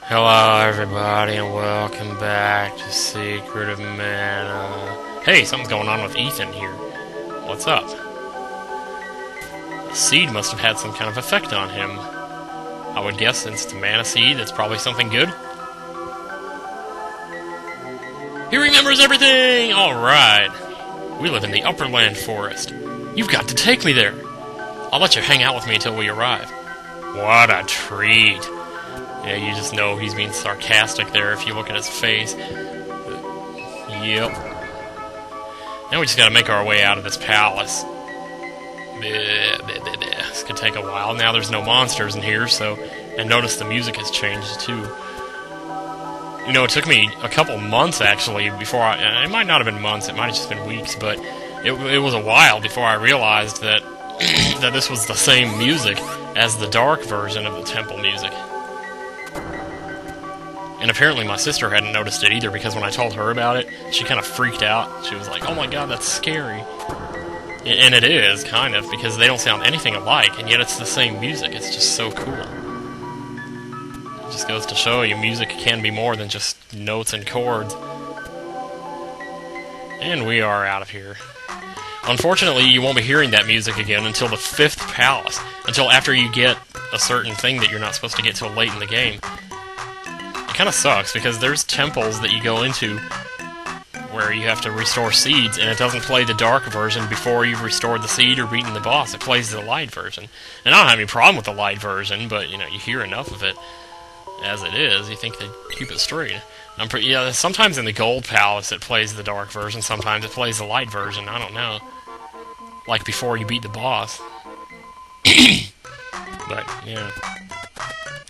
Hello everybody and welcome back to Secret of Mana. Hey, something's going on with Ethan here. What's up? The seed must have had some kind of effect on him. I would guess since it's a mana seed, it's probably something good. He remembers everything! Alright. We live in the Upperland Forest. You've got to take me there. I'll let you hang out with me until we arrive. What a treat. Yeah, you just know he's being sarcastic there if you look at his face. Yep. Now we just gotta make our way out of this palace. This could take a while. Now there's no monsters in here, so... And notice the music has changed, too. You know, it took me a couple months, actually, before I... It might not have been months, it might have just been weeks, but... It was a while before I realized that... that this was the same music as the dark version of the temple music. And apparently my sister hadn't noticed it either, because when I told her about it, she kind of freaked out. She was like, oh my god, that's scary. And it is, kind of, because they don't sound anything alike, and yet it's the same music. It's just so cool. It just goes to show you, music can be more than just notes and chords. And we are out of here. Unfortunately, you won't be hearing that music again until the 5th palace, until after you get a certain thing that you're not supposed to get till late in the game. It kind of sucks, because there's temples that you go into where you have to restore seeds, and it doesn't play the dark version before you've restored the seed or beaten the boss. It plays the light version. And I don't have any problem with the light version, but, you know, you hear enough of it as it is, you think they'd keep it straight. Yeah, sometimes in the Gold Palace it plays the dark version, sometimes it plays the light version, I don't know. Like before you beat the boss. But, yeah.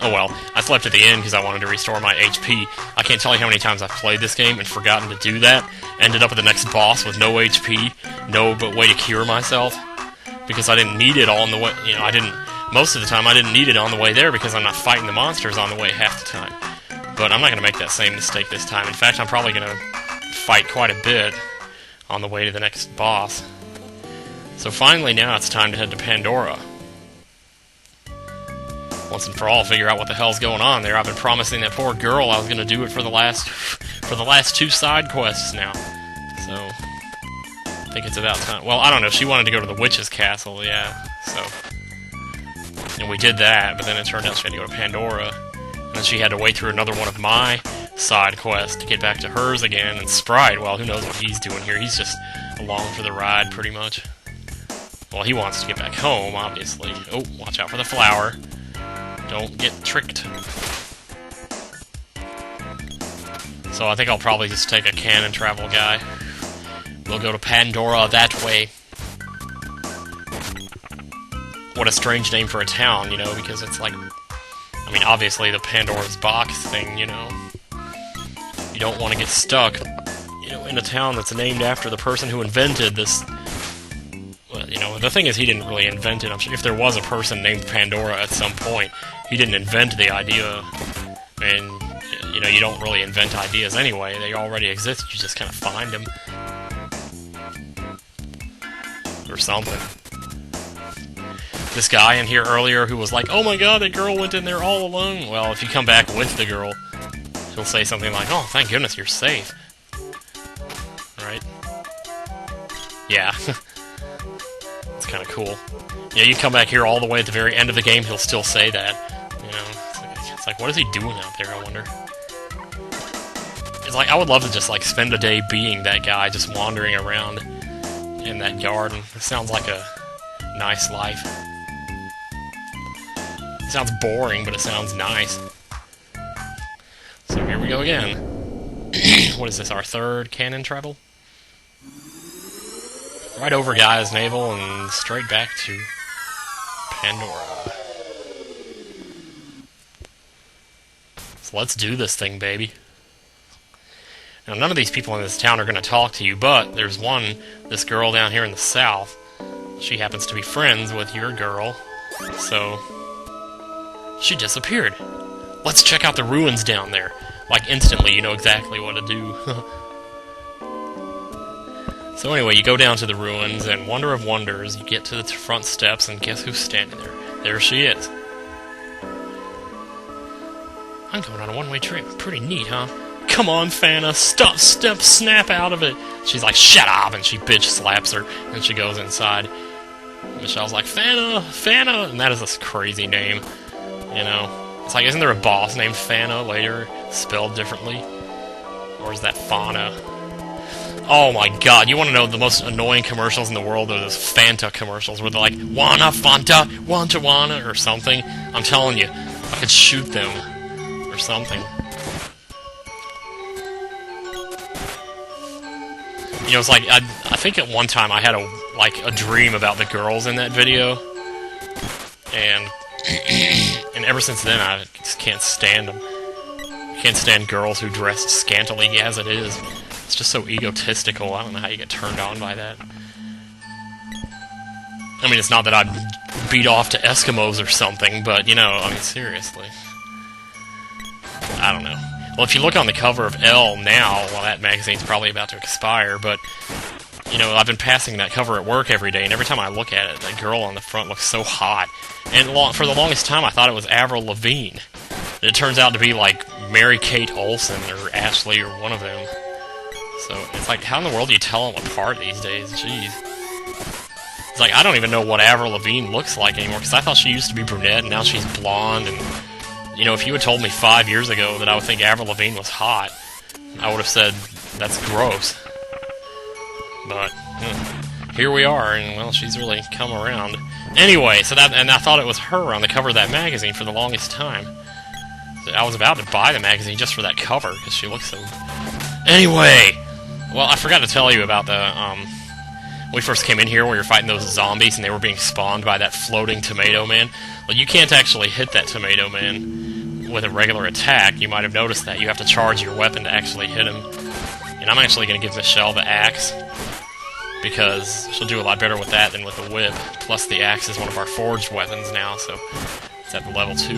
Oh well, I slept at the end because I wanted to restore my HP. I can't tell you how many times I've played this game and forgotten to do that. Ended up at the next boss with no HP, no way to cure myself. Because I didn't need it all on the way, you know, most of the time I didn't need it on the way there because I'm not fighting the monsters on the way half the time. But I'm not going to make that same mistake this time. In fact, I'm probably going to fight quite a bit on the way to the next boss. So finally now it's time to head to Pandora. Once and for all, figure out what the hell's going on there. I've been promising that poor girl I was going to do it for the last 2 side quests now. So, I think it's about time. Well, I don't know. She wanted to go to the witch's castle, yeah. So, and we did that, but then it turned out she had to go to Pandora. And then she had to wait through another one of my side quests to get back to hers again. And Sprite, well, who knows what he's doing here. He's just along for the ride, pretty much. Well, he wants to get back home, obviously. Oh, watch out for the flower. Don't get tricked. So I think I'll probably just take a cannon travel guy. We'll go to Pandora that way. What a strange name for a town, you know, because it's like... I mean, obviously the Pandora's box thing, you know. You don't want to get stuck, you know, in a town that's named after the person who invented this... Well, you know, the thing is, he didn't really invent it. I'm sure if there was a person named Pandora at some point, he didn't invent the idea. And, you know, you don't really invent ideas anyway. They already exist. You just kind of find them. Or something. This guy in here earlier who was like, oh my god, that girl went in there all alone. Well, if you come back with the girl, she'll say something like, oh, thank goodness you're safe. Right? Yeah. Kind of cool. Yeah, you come back here all the way at the very end of the game, he'll still say that. You know, it's like, what is he doing out there, I wonder? It's like, I would love to just, like, spend a day being that guy, just wandering around in that garden. It sounds like a nice life. It sounds boring, but it sounds nice. So here we go again. What is this, our 3rd cannon travel? Right over Gaia's navel and straight back to Pandora. So let's do this thing, baby. Now, none of these people in this town are going to talk to you, but there's one, this girl down here in the south. She happens to be friends with your girl, so she disappeared. Let's check out the ruins down there. Like, instantly, you know exactly what to do. So anyway, you go down to the ruins, and wonder of wonders, you get to the front steps, and guess who's standing there? There she is. I'm going on a one-way trip. Pretty neat, huh? Come on, Fana, snap out of it. She's like, shut up, and she bitch slaps her, and she goes inside. Michelle's like, Fana, and that is a crazy name, you know. It's like, isn't there a boss named Fana later, spelled differently? Or is that Fauna? Oh my god, you want to know the most annoying commercials in the world are those Fanta commercials, where they're like, wanna Fanta, wanna, or something. I'm telling you, I could shoot them, or something. You know, it's like, I think at one time I had a dream about the girls in that video, and and ever since then I just can't stand them. I can't stand girls who dress scantily as it is. It's just so egotistical. I don't know how you get turned on by that. I mean, it's not that I'd beat off to Eskimos or something, but, you know, I mean, seriously. I don't know. Well, if you look on the cover of Elle now, well, that magazine's probably about to expire, but, you know, I've been passing that cover at work every day, and every time I look at it, that girl on the front looks so hot. And for the longest time, I thought it was Avril Lavigne. It turns out to be, like, Mary-Kate Olsen or Ashley or one of them. So, it's like, how in the world do you tell them apart these days? Jeez. It's like, I don't even know what Avril Lavigne looks like anymore, because I thought she used to be brunette, and now she's blonde, and, you know, if you had told me 5 years ago that I would think Avril Lavigne was hot, I would have said, that's gross. But, here we are, and, well, she's really come around. Anyway, so that, and I thought it was her on the cover of that magazine for the longest time. So I was about to buy the magazine just for that cover, because she looks so... Anyway! Well, I forgot to tell you about the, when we first came in here, we were fighting those zombies, and they were being spawned by that floating tomato man. Well, you can't actually hit that tomato man with a regular attack. You might have noticed that. You have to charge your weapon to actually hit him. And I'm actually going to give Michelle the axe, because she'll do a lot better with that than with the whip. Plus, the axe is one of our forged weapons now, so it's at level 2.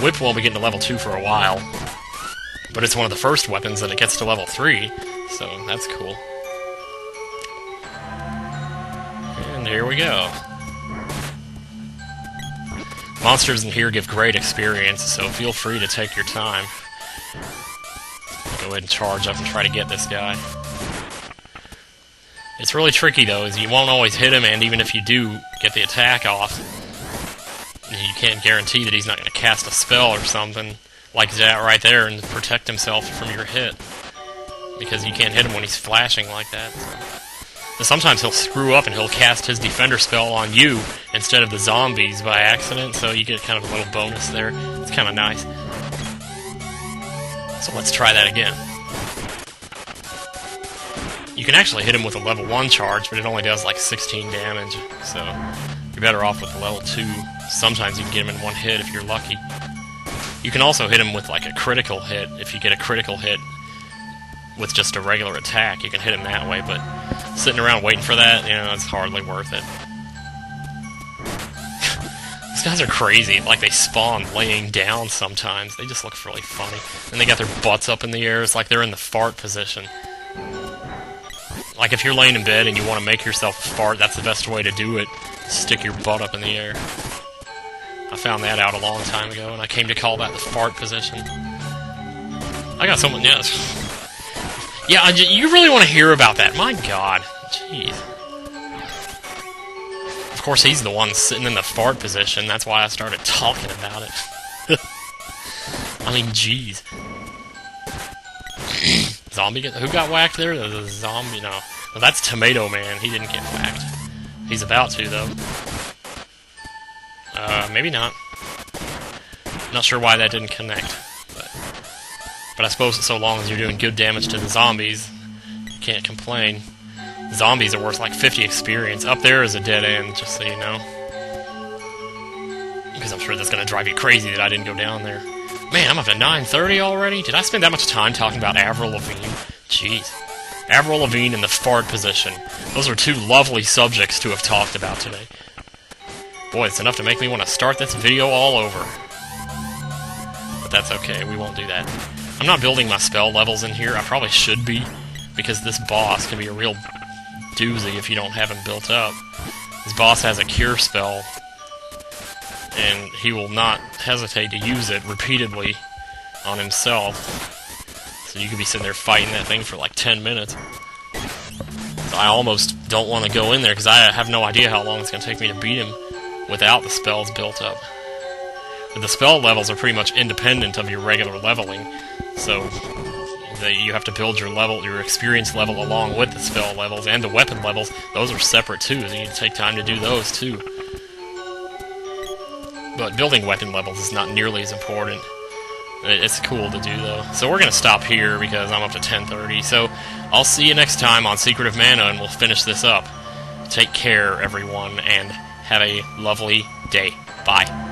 Whip won't be getting to level 2 for a while, but it's one of the first weapons that it gets to level 3, so that's cool. And here we go. Monsters in here give great experience, so feel free to take your time. Go ahead and charge up and try to get this guy. It's really tricky, though, is you won't always hit him, and even if you do get the attack off, you can't guarantee that he's not going to cast a spell or something like that right there and protect himself from your hit, because you can't hit him when he's flashing like that. So sometimes he'll screw up and he'll cast his defender spell on you instead of the zombies by accident, so you get kind of a little bonus there. It's kind of nice. So let's try that again. You can actually hit him with a level 1 charge, but it only does like 16 damage, so you're better off with the level 2. Sometimes you can get him in one hit if you're lucky. You can also hit him with like a critical hit. If you get a critical hit with just a regular attack, you can hit him that way, but sitting around waiting for that, you know, it's hardly worth it. These guys are crazy. Like, they spawn laying down sometimes. They just look really funny. And they got their butts up in the air. It's like they're in the fart position. Like, if you're laying in bed and you want to make yourself fart, that's the best way to do it. Stick your butt up in the air. I found that out a long time ago, and I came to call that the fart position. I got someone, yes. Yeah, you really want to hear about that. My God. Jeez. Of course, he's the one sitting in the fart position. That's why I started talking about it. I mean, jeez. Zombie, who got whacked there? The zombie, no. Well, that's Tomato Man. He didn't get whacked. He's about to, though. Maybe not. Not sure why that didn't connect. But I suppose so long as you're doing good damage to the zombies, you can't complain. Zombies are worth like 50 experience. Up there is a dead end, just so you know. Because I'm sure that's going to drive you crazy that I didn't go down there. Man, I'm up to 9:30 already? Did I spend that much time talking about Avril Lavigne? Jeez. Avril Lavigne in the fart position. Those are two lovely subjects to have talked about today. Boy, it's enough to make me want to start this video all over. But that's okay, we won't do that. I'm not building my spell levels in here. I probably should be, because this boss can be a real doozy if you don't have him built up. This boss has a cure spell and he will not hesitate to use it repeatedly on himself. So you could be sitting there fighting that thing for like 10 minutes. So I almost don't want to go in there because I have no idea how long it's going to take me to beat him without the spells built up. But the spell levels are pretty much independent of your regular leveling, so you have to build your experience level along with the spell levels, and the weapon levels. Those are separate too, so you need to take time to do those too. But building weapon levels is not nearly as important. It's cool to do though. So we're going to stop here because I'm up to 10:30. So I'll see you next time on Secret of Mana, and we'll finish this up. Take care, everyone, and have a lovely day. Bye.